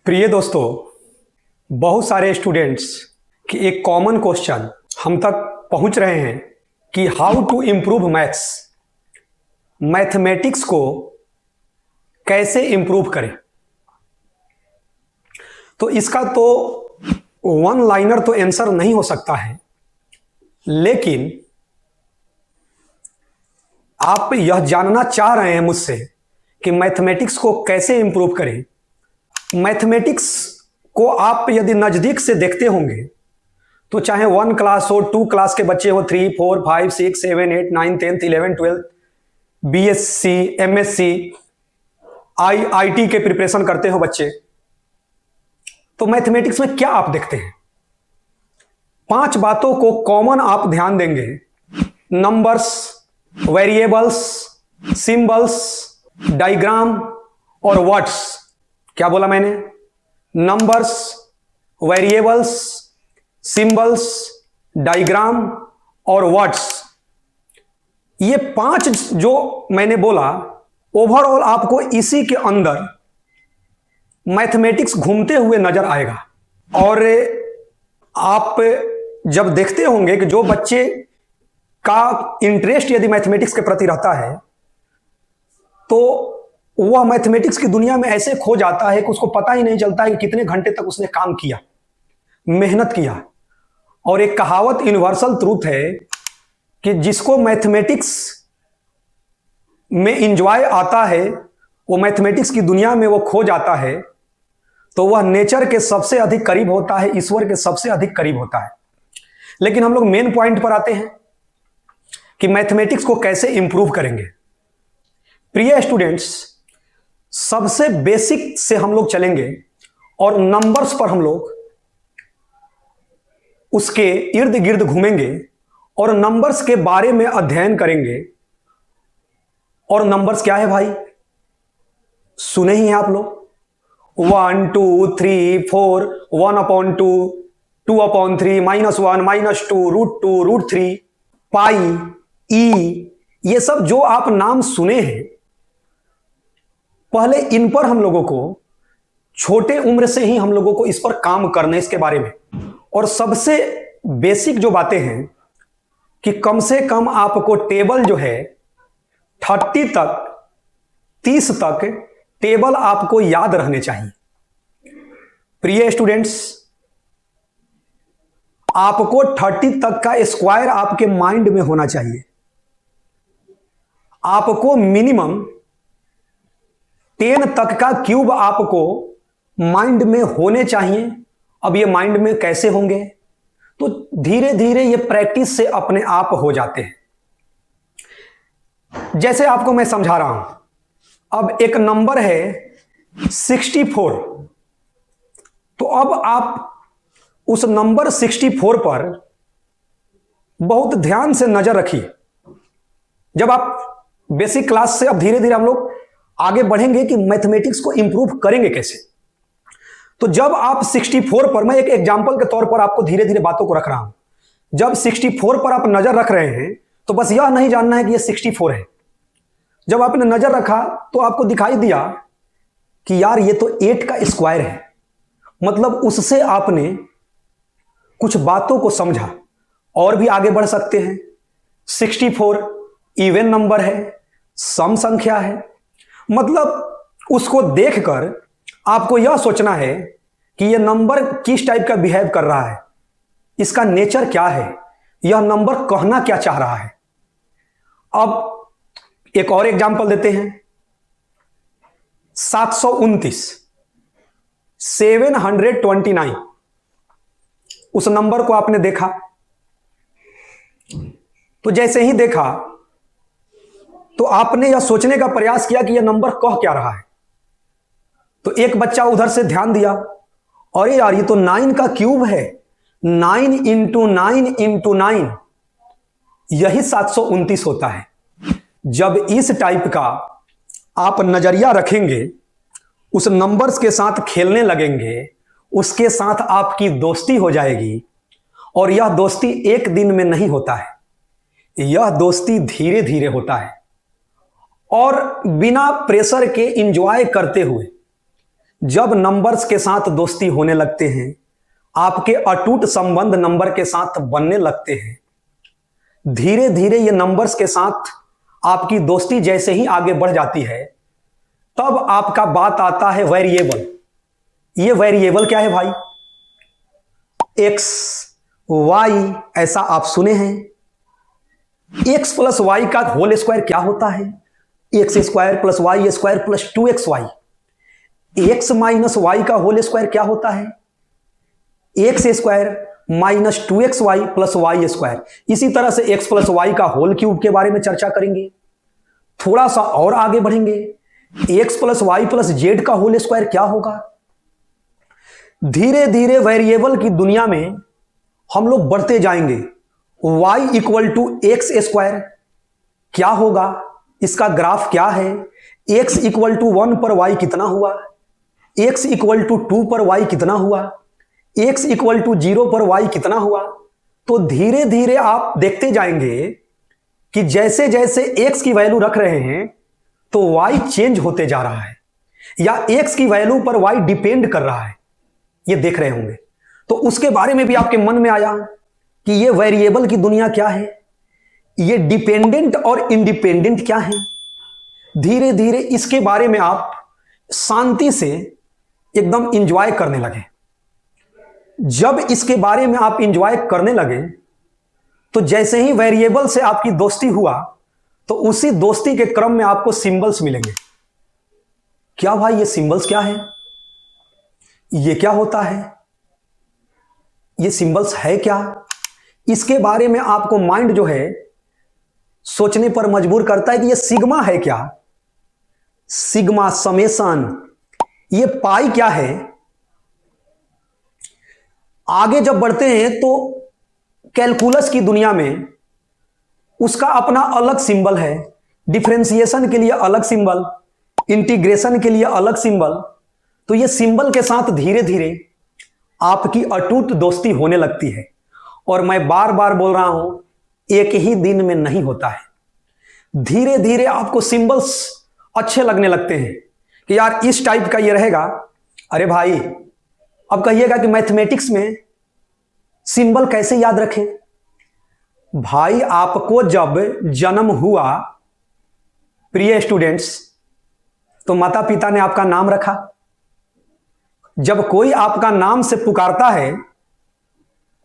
प्रिय दोस्तों, बहुत सारे स्टूडेंट्स की एक कॉमन क्वेश्चन हम तक पहुंच रहे हैं कि how to improve maths, mathematics को कैसे इम्प्रूव करें। तो इसका तो वन लाइनर तो आंसर नहीं हो सकता है, लेकिन आप यह जानना चाह रहे हैं मुझसे कि मैथमेटिक्स को कैसे इम्प्रूव करें। मैथमेटिक्स को आप यदि नज़दीक से देखते होंगे तो चाहे 1 क्लास हो, 2 क्लास के बच्चे हो, 3, 4, 5, 6, 7, 8, 9, 10, 11, 12, बीएससी, एमएससी, आईटी के प्रिपरेशन करते हो बच्चे, तो मैथमेटिक्स में क्या आप देखते हैं? 5 बातों को कॉमन आप ध्यान देंगे। नंबर्स, वेरिएबल्स, सिंबल्स, डायग्राम और वर्ड्स। क्या बोला मैंने? नंबर्स, वेरिएबल्स, सिंबल्स, डायग्राम और वर्ड्स। ये 5 जो मैंने बोला, ओवरऑल आपको इसी के अंदर मैथमेटिक्स घूमते हुए नजर आएगा। और आप जब देखते होंगे कि जो बच्चे का इंटरेस्ट यदि मैथमेटिक्स के प्रति रहता है तो वह मैथमेटिक्स की दुनिया में ऐसे खो जाता है कि उसको पता ही नहीं चलता है कि कितने घंटे तक उसने काम किया, मेहनत किया। और एक कहावत यूनिवर्सल ट्रूथ है कि जिसको मैथमेटिक्स में एंजॉय आता है, वो मैथमेटिक्स की दुनिया में वो खो जाता है, तो वह नेचर के सबसे अधिक करीब होता है, ईश्वर के सबसे अधिक करीब होता है। लेकिन हम लोग मेन पॉइंट पर आते हैं कि मैथमेटिक्स को कैसे इंप्रूव करेंगे। प्रिय स्टूडेंट्स, सबसे बेसिक से हम लोग चलेंगे और नंबर्स पर हम लोग उसके इर्द गिर्द घूमेंगे और नंबर्स के बारे में अध्ययन करेंगे। और नंबर्स क्या है भाई? सुने ही हैं आप लोग, 1, 2, 3, 4, 1/2, 2/3, -1, -2, √2, √3, पाई, ई, ये सब जो आप नाम सुने हैं, पहले इन पर हम लोगों को छोटे उम्र से ही हम लोगों को इस पर काम करना है, इसके बारे में। और सबसे बेसिक जो बातें हैं कि कम से कम आपको टेबल जो है 30 तक टेबल आपको याद रहने चाहिए। प्रिय स्टूडेंट्स, आपको 30 तक का स्क्वायर आपके माइंड में होना चाहिए। आपको मिनिमम 10 तक का क्यूब आपको माइंड में होने चाहिए। अब ये माइंड में कैसे होंगे? तो धीरे धीरे ये प्रैक्टिस से अपने आप हो जाते हैं। जैसे आपको मैं समझा रहा हूं, अब एक नंबर है 64, तो अब आप उस नंबर 64 पर बहुत ध्यान से नजर रखिए। जब आप बेसिक क्लास से अब धीरे धीरे हम लोग आगे बढ़ेंगे कि मैथमेटिक्स को इंप्रूव करेंगे कैसे। तो जब आप 64 पर, मैं एक एग्जांपल के तौर पर आपको धीरे धीरे बातों को रख रहा हूं, जब 64 पर आप नजर रख रहे हैं तो बस यह नहीं जानना है कि यह 64 है। जब आपने नजर रखा तो आपको दिखाई दिया कि यार ये तो 8 का स्क्वायर है, मतलब उससे आपने कुछ बातों को समझा। और भी आगे बढ़ सकते हैं। 64 इवन नंबर है, सम संख्या है, मतलब उसको देखकर आपको यह सोचना है कि यह नंबर किस टाइप का बिहेव कर रहा है, इसका नेचर क्या है, यह नंबर कहना क्या चाह रहा है। अब एक और एग्जांपल देते हैं। 729, 729, उस नंबर को आपने देखा, तो जैसे ही देखा तो आपने यह सोचने का प्रयास किया कि यह नंबर कह क्या रहा है। तो एक बच्चा उधर से ध्यान दिया, अरे यार ये तो 9 का क्यूब है, 9 × 9 × 9, यही 729 होता है। जब इस टाइप का आप नजरिया रखेंगे, उस नंबर्स के साथ खेलने लगेंगे, उसके साथ आपकी दोस्ती हो जाएगी। और यह दोस्ती एक दिन में नहीं होता है, यह दोस्ती धीरे धीरे होता है। और बिना प्रेशर के एंजॉय करते हुए जब नंबर्स के साथ दोस्ती होने लगते हैं, आपके अटूट संबंध नंबर के साथ बनने लगते हैं, धीरे धीरे ये नंबर्स के साथ आपकी दोस्ती जैसे ही आगे बढ़ जाती है, तब आपका बात आता है वेरिएबल। ये वेरिएबल क्या है भाई? एक्स वाई, ऐसा आप सुने हैं। एक्स प्लस वाई का होल स्क्वायर क्या होता है? X square plus y square plus 2xy। X minus y का होल स्क्वायर क्या होता है? X square minus 2xy plus y square. इसी तरह से एक्स प्लस वाई का होल क्यूब के बारे में चर्चा करेंगे। थोड़ा सा और आगे बढ़ेंगे, x plus y plus z का होल स्क्वायर क्या होगा? धीरे धीरे वेरिएबल की दुनिया में हम लोग बढ़ते जाएंगे। y equal to x square क्या होगा? इसका ग्राफ क्या है? x इक्वल टू 1 पर y कितना हुआ? x इक्वल टू 2 पर y कितना हुआ? x इक्वल टू 0 पर y कितना हुआ? तो धीरे धीरे आप देखते जाएंगे कि जैसे जैसे x की वैल्यू रख रहे हैं तो y चेंज होते जा रहा है, या x की वैल्यू पर y डिपेंड कर रहा है। ये देख रहे होंगे, तो उसके बारे में भी आपके मन में आया कि ये वेरिएबल की दुनिया क्या है, ये डिपेंडेंट और इंडिपेंडेंट क्या है। धीरे धीरे इसके बारे में आप शांति से एकदम इंजॉय करने लगे। जब इसके बारे में आप इंजॉय करने लगे तो जैसे ही वेरिएबल से आपकी दोस्ती हुआ तो उसी दोस्ती के क्रम में आपको सिंबल्स मिलेंगे। क्या भाई ये सिंबल्स क्या है? ये क्या होता है? ये सिंबल्स है क्या? इसके बारे में आपको माइंड जो है सोचने पर मजबूर करता है कि ये सिग्मा है क्या? सिग्मा, समेशन, ये पाई क्या है? आगे जब बढ़ते हैं तो कैलकुलस की दुनिया में उसका अपना अलग सिंबल है। डिफरेंशिएशन के लिए अलग सिंबल, इंटीग्रेशन के लिए अलग सिंबल। तो ये सिंबल के साथ धीरे धीरे आपकी अटूट दोस्ती होने लगती है। और मैं बार बार बोल रहा हूं, एक ही दिन में नहीं होता है। धीरे धीरे आपको सिंबल्स अच्छे लगने लगते हैं कि यार इस टाइप का ये रहेगा। अरे भाई, अब कहिएगा कि मैथमेटिक्स में सिंबल कैसे याद रखें? भाई, आपको जब जन्म हुआ प्रिय स्टूडेंट्स, तो माता पिता ने आपका नाम रखा। जब कोई आपका नाम से पुकारता है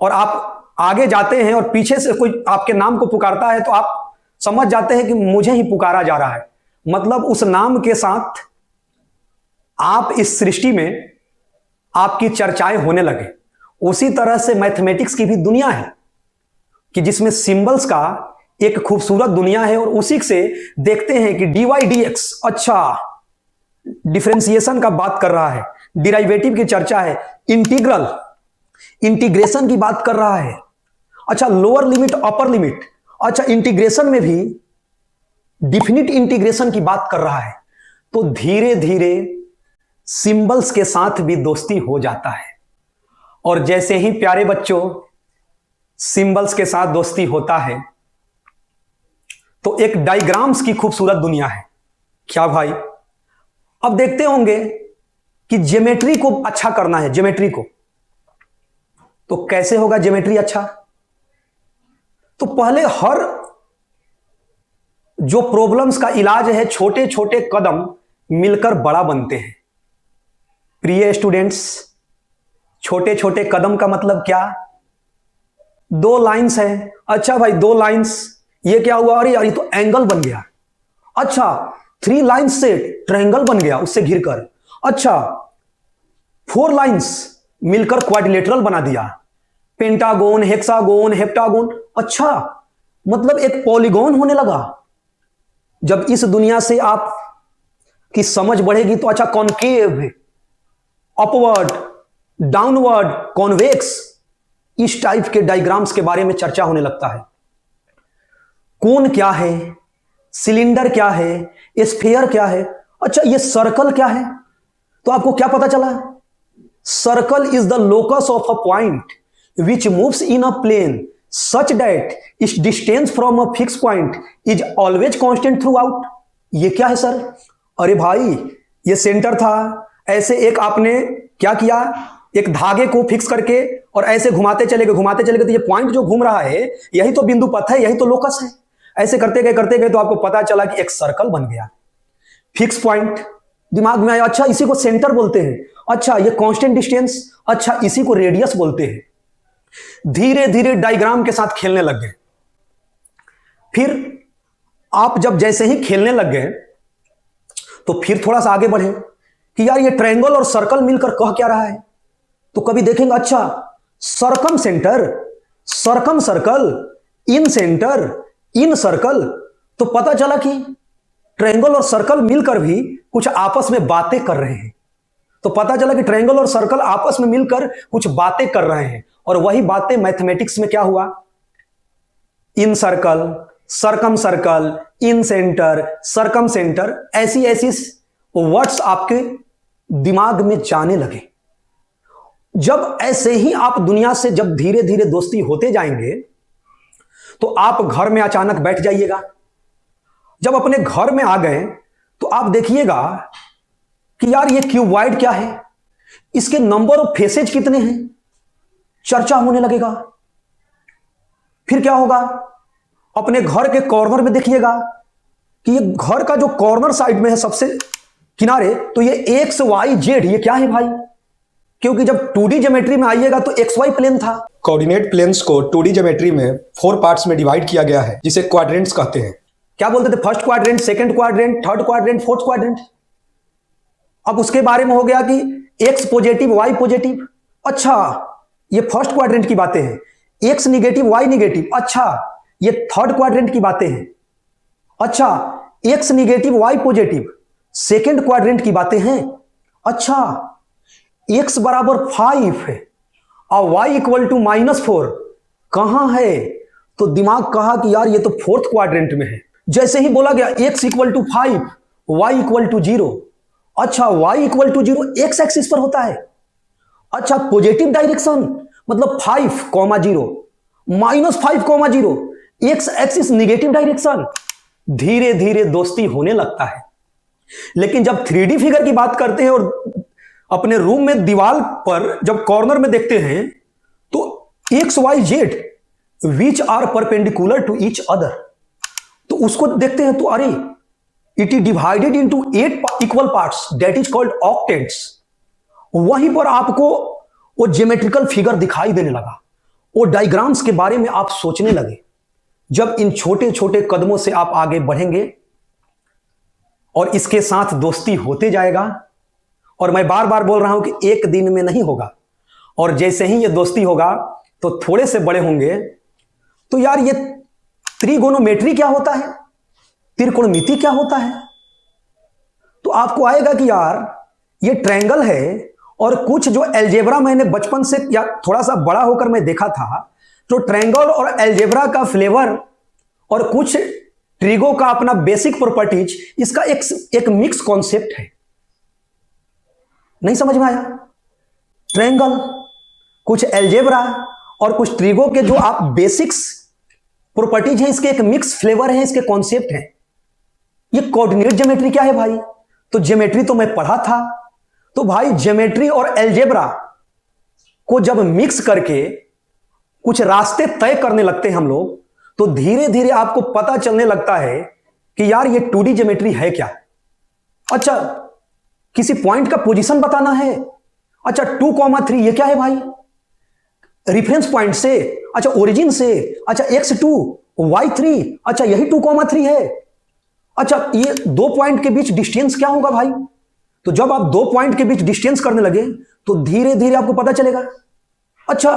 और आप आगे जाते हैं और पीछे से कोई आपके नाम को पुकारता है, तो आप समझ जाते हैं कि मुझे ही पुकारा जा रहा है। मतलब उस नाम के साथ आप इस सृष्टि में आपकी चर्चाएं होने लगे। उसी तरह से मैथमेटिक्स की भी दुनिया है कि जिसमें सिंबल्स का एक खूबसूरत दुनिया है। और उसी से देखते हैं कि dy dx, अच्छा डिफरेंशिएशन का बात कर रहा है, डिराइवेटिव की चर्चा है, इंटीग्रल, इंटीग्रेशन की बात कर रहा है, अच्छा लोअर लिमिट अपर लिमिट, अच्छा इंटीग्रेशन में भी डिफिनिट इंटीग्रेशन की बात कर रहा है। तो धीरे धीरे सिंबल्स के साथ भी दोस्ती हो जाता है। और जैसे ही प्यारे बच्चों सिंबल्स के साथ दोस्ती होता है तो एक डायग्राम्स की खूबसूरत दुनिया है। क्या भाई? अब देखते होंगे कि ज्योमेट्री को अच्छा करना है। ज्योमेट्री को तो कैसे होगा ज्योमेट्री अच्छा? तो पहले हर जो प्रॉब्लम्स का इलाज है, छोटे छोटे कदम मिलकर बड़ा बनते हैं। प्रिय स्टूडेंट्स, छोटे छोटे कदम का मतलब क्या? दो लाइंस है, अच्छा भाई दो लाइंस, ये क्या हुआ? अरे यार ये तो एंगल बन गया। अच्छा 3 लाइंस से ट्रायंगल बन गया उससे घिरकर। अच्छा 4 लाइंस मिलकर क्वाड्रिलेटरल बना दिया, पेंटागोन, हेक्सागोन, हेप्टागोन। अच्छा मतलब एक पॉलीगॉन होने लगा। जब इस दुनिया से आप की समझ बढ़ेगी तो अच्छा कॉनकेव, अपवर्ड, डाउनवर्ड, कॉन्वेक्स, इस टाइप के डायग्राम्स के बारे में चर्चा होने लगता है। कोन क्या है, सिलेंडर क्या है, स्फीयर क्या है, अच्छा ये सर्कल क्या है? तो आपको क्या पता चला? Circle is the locus of a point which moves in a plane such that its distance from a fix point is always constant throughout. ये क्या है सर? अरे भाई ये सेंटर था, ऐसे एक आपने क्या किया, एक धागे को फिक्स करके और ऐसे घुमाते चले गए तो ये पॉइंट जो घूम रहा है यही तो बिंदु पथ है, यही तो लोकस है। ऐसे करते गए तो आपको पता चला कि एक सर्कल बन गया, फिक्स पॉइंट दिमाग में आया। अच्छा, इसी को सेंटर बोलते हैं। अच्छा, ये कांस्टेंट डिस्टेंस, अच्छा इसी को रेडियस बोलते हैं। धीरे धीरे डायग्राम के साथ खेलने लग गए। फिर आप जब जैसे ही खेलने लग गए तो फिर थोड़ा सा आगे बढ़े कि यार ये ट्रायंगल और सर्कल मिलकर कह क्या रहा है। तो कभी देखेंगे अच्छा सरकम सेंटर, सरकम सर्कल, इन सेंटर, इन सर्कल, तो पता चला कि ट्रायंगल और सर्कल मिलकर भी कुछ आपस में बातें कर रहे हैं। तो पता चला कि ट्रायंगल और सर्कल आपस में मिलकर कुछ बातें कर रहे हैं, और वही बातें मैथमेटिक्स में क्या हुआ, इन सर्कल, सरकम सर्कल, इन सेंटर, सरकम सेंटर, ऐसी ऐसी वर्ड्स आपके दिमाग में जाने लगे। जब ऐसे ही आप दुनिया से जब धीरे धीरे दोस्ती होते जाएंगे तो आप घर में अचानक बैठ जाइएगा। जब अपने घर में आ गए तो आप देखिएगा कि यार ये क्यूबॉइड क्या है, इसके नंबर ऑफ फेसेज कितने हैं, चर्चा होने लगेगा। फिर क्या होगा, अपने घर के कॉर्नर में देखिएगा कि ये घर का जो कॉर्नर साइड में है सबसे किनारे, तो ये एक्स वाई जेड, ये क्या है भाई, क्योंकि जब 2D ज्योमेट्री में आइएगा तो एक्स वाई प्लेन था। कोऑर्डिनेट प्लेन्स को 2D ज्योमेट्री में 4 पार्ट्स में डिवाइड किया गया है, जिसे क्वाड्रेंट्स कहते हैं। क्या बोलते थे, first quadrant, second quadrant, third quadrant, fourth quadrant. अब उसके बारे में हो गया कि एक्स पॉजिटिव वाई पॉजिटिव, अच्छा ये फर्स्ट क्वाड्रेंट की बातें हैं। एक्स निगेटिव वाई निगेटिव, अच्छा ये थर्ड क्वाड्रेंट की बातें हैं। अच्छा x negative y positive, second quadrant की बातें हैं। अच्छा एक्स बराबर 5 है और वाई इक्वल टू -4 कहां है, तो दिमाग कहा कि यार ये तो फोर्थ क्वाड्रेंट में है। जैसे ही बोला गया x equal to 5, y equal to 0, अच्छा y equal to 0 x axis पर होता है। अच्छा पॉजिटिव डायरेक्शन मतलब 5,0, -5,0, एक्स एक्सिस निगेटिव डायरेक्शन। धीरे धीरे दोस्ती होने लगता है। लेकिन जब 3D फिगर की बात करते हैं और अपने रूम में दीवार पर जब कॉर्नर में देखते हैं तो X Y Z which are perpendicular to each other, तो उसको देखते हैं तो अरे it is divided into 8 equal parts, that is called octants. वहीं पर आपको वो ज्योमेट्रिकल फिगर दिखाई देने लगा, वो डायग्राम्स के बारे में आप सोचने लगे। जब इन छोटे छोटे कदमों से आप आगे बढ़ेंगे और इसके साथ दोस्ती होते जाएगा, और मैं बार बार बोल रहा हूं कि एक दिन में नहीं होगा, और जैसे ही ये दोस्ती होगा तो थोड़े से बड़े होंगे तो यार ये त्रिगोनोमेट्री क्या होता है, त्रिकोणमिति क्या होता है, तो आपको आएगा कि यार ये ट्रायंगल है। और कुछ जो अलजेब्रा मैंने बचपन से या थोड़ा सा बड़ा होकर मैं देखा था, तो ट्रायंगल और अलजेब्रा का फ्लेवर और कुछ ट्रिगो का अपना बेसिक प्रॉपर्टीज, इसका एक मिक्स कॉन्सेप्ट है। नहीं समझ में आया, ट्रायंगल, कुछ अलजेब्रा और कुछ ट्रिगो के जो आप बेसिक्स प्रॉपर्टीज हैं, इसके एक मिक्स फ्लेवर है, इसके कॉन्सेप्ट हैं। ये कोऑर्डिनेट ज्योमेट्री क्या है भाई, तो ज्योमेट्री तो मैं पढ़ा था। तो भाई ज्योमेट्री और अलजेब्रा को जब मिक्स करके कुछ रास्ते तय करने लगते हैं हम लोग, तो धीरे धीरे आपको पता चलने लगता है कि यार ये 2D ज्योमेट्री है क्या। अच्छा किसी पॉइंट का पोजीशन बताना है, अच्छा 2,3 ये क्या है भाई, रेफरेंस पॉइंट से, अच्छा ओरिजिन से, अच्छा x2 y3, अच्छा यही 2,3 है। अच्छा ये 2 पॉइंट के बीच डिस्टेंस क्या होगा भाई, तो जब आप 2 पॉइंट के बीच डिस्टेंस करने लगे तो धीरे धीरे आपको पता चलेगा। अच्छा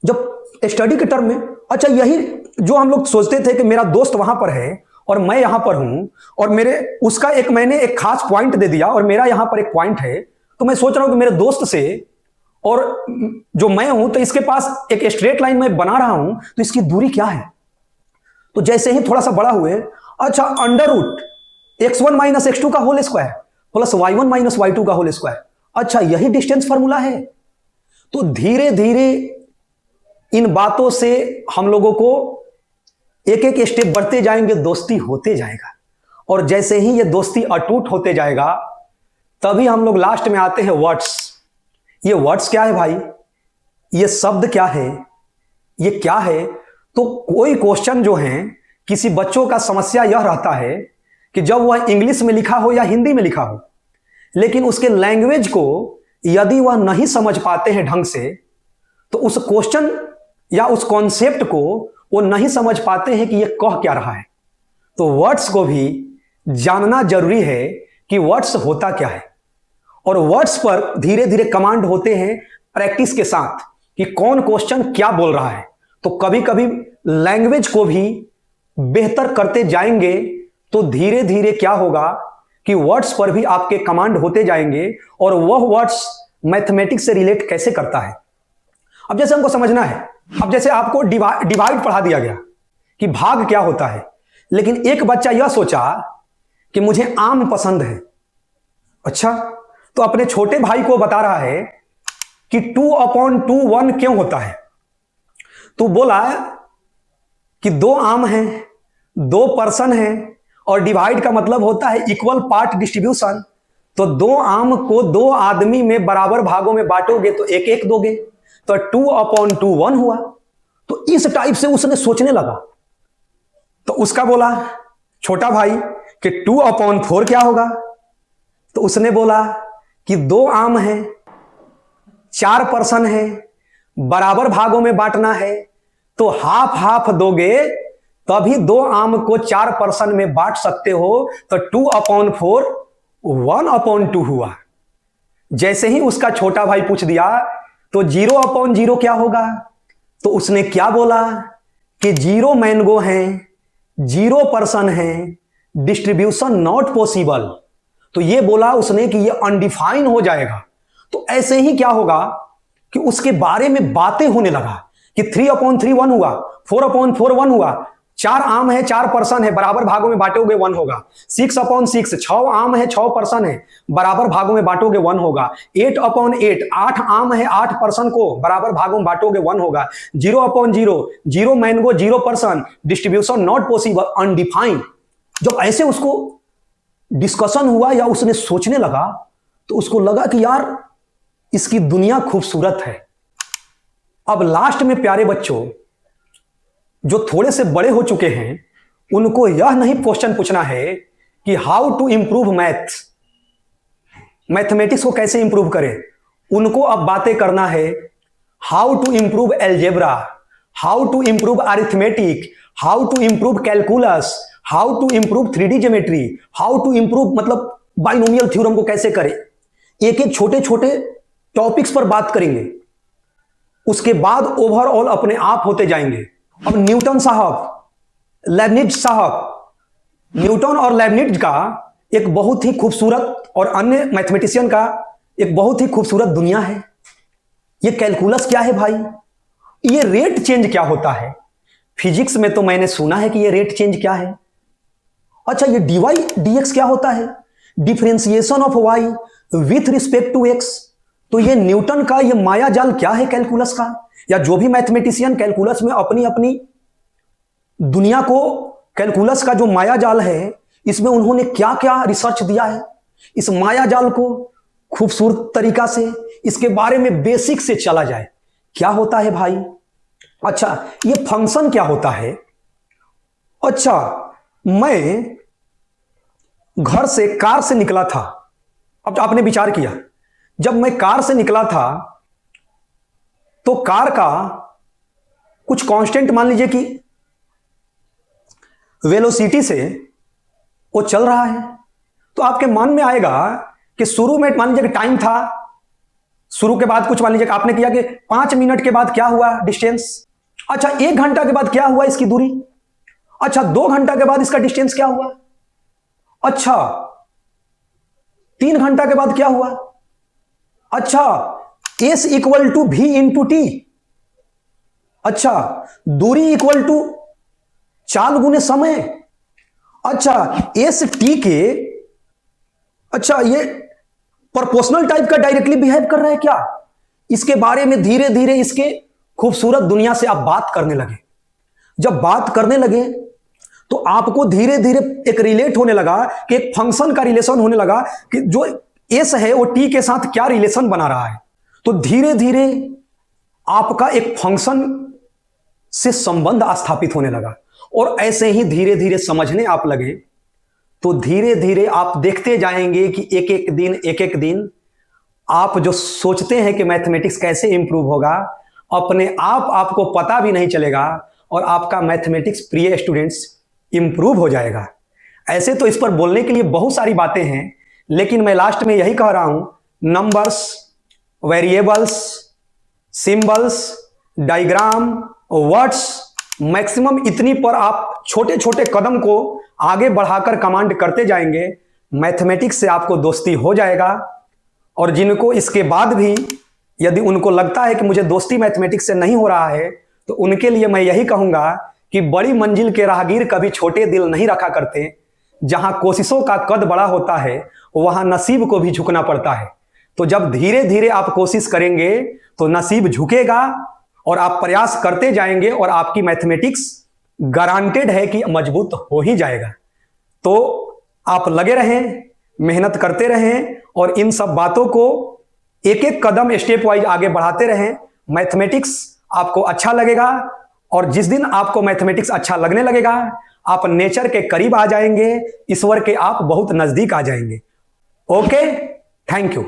जब स्टडी के टर्म में, अच्छा यही जो हम लोग सोचते थे कि मेरा दोस्त वहां पर है और मैं यहां पर हूं, और मेरे उसका मैंने एक खास पॉइंट दे दिया और मेरा यहां पर एक पॉइंट है, तो मैं सोच रहा हूं कि मेरे दोस्त से और जो मैं हूं तो इसके पास एक स्ट्रेट लाइन में बना रहा हूं, तो इसकी दूरी क्या है। तो जैसे ही थोड़ा सा बड़ा हुए, अच्छा under root x1 minus x2 का whole square plus y1 minus y2 का होल स्क्वायर, अच्छा यही डिस्टेंस फार्मूला है। तो धीरे धीरे इन बातों से हम लोगों को एक एक स्टेप बढ़ते जाएंगे, दोस्ती होते जाएगा, और जैसे ही ये दोस्ती अटूट होते जाएगा तभी हम लोग लास्ट में आते हैं वर्ड्स। ये वर्ड्स क्या है भाई, ये शब्द क्या है, ये क्या है। तो कोई क्वेश्चन जो है, किसी बच्चों का समस्या यह रहता है कि जब वह इंग्लिश में लिखा हो या हिंदी में लिखा हो, लेकिन उसके लैंग्वेज को यदि वह नहीं समझ पाते हैं ढंग से, तो उस क्वेश्चन या उस कॉन्सेप्ट को वो नहीं समझ पाते हैं कि ये कह क्या रहा है। तो वर्ड्स को भी जानना जरूरी है कि वर्ड्स होता क्या है, और वर्ड्स पर धीरे धीरे कमांड होते हैं प्रैक्टिस के साथ कि कौन क्वेश्चन क्या बोल रहा है। तो कभी कभी लैंग्वेज को भी बेहतर करते जाएंगे तो धीरे धीरे क्या होगा कि वर्ड्स पर भी आपके कमांड होते जाएंगे, और वह वर्ड्स मैथमेटिक्स से रिलेट कैसे करता है। अब जैसे हमको समझना है, अब जैसे आपको डिवाइड पढ़ा दिया गया कि भाग क्या होता है, लेकिन एक बच्चा यह सोचा कि मुझे आम पसंद है। अच्छा, तो अपने छोटे भाई को बता रहा है कि 2/2 1 क्यों होता है। तो बोला कि 2 आम हैं, 2 पर्सन हैं, और डिवाइड का मतलब होता है इक्वल पार्ट डिस्ट्रीब्यूशन। तो 2 आम को 2 आदमी में बराबर भागों में बांटोगे तो एक एक दोगे, तो 2/2 1 हुआ। तो इस टाइप से उसने सोचने लगा। तो उसका बोला छोटा भाई कि 2/4 क्या होगा। तो उसने बोला कि 2 आम हैं, 4 पर्सन हैं, बराबर भागों में बांटना है, तो हाफ हाफ दोगे तभी 2 आम को 4 पर्सन में बांट सकते हो। तो 2/4 1/2 हुआ। जैसे ही उसका छोटा भाई पूछ दिया तो 0/0 क्या होगा, तो उसने क्या बोला कि 0 मैंगो हैं, 0 पर्सन हैं, डिस्ट्रीब्यूशन नॉट पॉसिबल। तो ये बोला उसने कि ये अनडिफाइन हो जाएगा। तो ऐसे ही क्या होगा कि उसके बारे में बातें होने लगा कि 3/3 1 हुआ, 4/4 1 हुआ, 4 आम है, 4 पर्सन है, बराबर भागों में बांटोगे 1 होगा। 6/6 6 आम है, 6 पर्सन है, बराबर भागों में बांटोगे 1 होगा। 8/8 8 आम है, 8 पर्सन को बराबर भागों में बांटोगे 1 होगा। 0/0 0 mango 0 person, distribution not possible, undefined. जब ऐसे उसको डिस्कशन हुआ या उसने सोचने लगा तो उसको लगा कि यार इसकी दुनिया खूबसूरत है। अब लास्ट में प्यारे बच्चों, जो थोड़े से बड़े हो चुके हैं, उनको यह नहीं क्वेश्चन पूछना है कि हाउ टू इंप्रूव मैथमेटिक्स को कैसे इंप्रूव करें। उनको अब बातें करना है how to improve algebra, how to improve arithmetic, how to improve calculus, how to improve 3D geometry, how to improve मतलब बाइनोमियल थ्योरम को कैसे करें। एक एक छोटे छोटे टॉपिक्स पर बात करेंगे, उसके बाद ओवरऑल अपने आप होते जाएंगे। अब न्यूटन साहब, लेबनिज साहब, न्यूटन और लेबनिज का एक बहुत ही खूबसूरत और अन्य मैथमेटिशियन का एक बहुत ही खूबसूरत दुनिया है। ये कैलकुलस क्या है भाई, ये रेट चेंज क्या होता है। फिजिक्स में तो मैंने सुना है कि ये रेट चेंज क्या है। अच्छा, ये dy dx क्या होता है, differentiation of y with respect to x। तो ये न्यूटन का ये माया जाल क्या है कैलकुलस का, या जो भी मैथमेटिशियन कैलकुलस में अपनी अपनी दुनिया को, कैलकुलस का जो माया जाल है इसमें उन्होंने क्या क्या रिसर्च दिया है, इस माया जाल को खूबसूरत तरीका से इसके बारे में बेसिक से चला जाए। क्या होता है भाई, अच्छा ये फंक्शन क्या होता है। अच्छा, मैं घर से कार से निकला था। अब आपने विचार किया, जब मैं कार से निकला था तो कार का कुछ कांस्टेंट मान लीजिए कि वेलोसिटी से वो चल रहा है, तो आपके मन में आएगा कि शुरू में मान लीजिए कि टाइम था, शुरू के बाद कुछ मान लीजिए कि आपने किया कि 5 मिनट के बाद क्या हुआ डिस्टेंस। अच्छा, 1 घंटा के बाद क्या हुआ इसकी दूरी। अच्छा, 2 घंटा के बाद इसका डिस्टेंस क्या हुआ। अच्छा, 3 घंटा के बाद क्या हुआ। अच्छा, S equal to V into T. अच्छा, दूरी इक्वल टू चाल गुने समय। अच्छा, एस टी के, अच्छा ये प्रोपोर्शनल टाइप का डायरेक्टली बिहेव कर रहा है क्या। इसके बारे में धीरे धीरे इसके खूबसूरत दुनिया से आप बात करने लगे। जब बात करने लगे तो आपको धीरे धीरे एक रिलेट होने लगा कि एक फंक्शन का रिलेशन होने लगा कि जो एस है वो टी के साथ क्या रिलेशन बना रहा है। तो धीरे धीरे आपका एक फंक्शन से संबंध स्थापित होने लगा, और ऐसे ही धीरे धीरे समझने आप लगे, तो धीरे धीरे आप देखते जाएंगे कि एक एक दिन आप जो सोचते हैं कि मैथमेटिक्स कैसे इंप्रूव होगा, अपने आप आपको पता भी नहीं चलेगा और आपका मैथमेटिक्स प्रिय स्टूडेंट्स इंप्रूव हो जाएगा। ऐसे तो इस पर बोलने के लिए बहुत सारी बातें हैं, लेकिन मैं लास्ट में यही कह रहा हूं, numbers, variables, symbols, diagram, words, maximum इतनी पर आप छोटे छोटे कदम को आगे बढ़ाकर कमांड करते जाएंगे, मैथमेटिक्स से आपको दोस्ती हो जाएगा। और जिनको इसके बाद भी यदि उनको लगता है कि मुझे दोस्ती मैथमेटिक्स से नहीं हो रहा है, तो उनके लिए मैं यही कहूंगा कि बड़ी मंजिल के राहगीर कभी छोटे दिल नहीं रखा करते। जहां कोशिशों का कद बड़ा होता है वहां नसीब को भी झुकना पड़ता है। तो जब धीरे धीरे आप कोशिश करेंगे तो नसीब झुकेगा और आप प्रयास करते जाएंगे और आपकी मैथमेटिक्स गारंटेड है कि मजबूत हो ही जाएगा। तो आप लगे रहें, मेहनत करते रहें और इन सब बातों को एक एक कदम स्टेप वाइज आगे बढ़ाते रहें। मैथमेटिक्स आपको अच्छा लगेगा, और जिस दिन आपको मैथमेटिक्स अच्छा लगने लगेगा, आप नेचर के करीब आ जाएंगे, ईश्वर के आप बहुत नजदीक आ जाएंगे। Okay, thank you.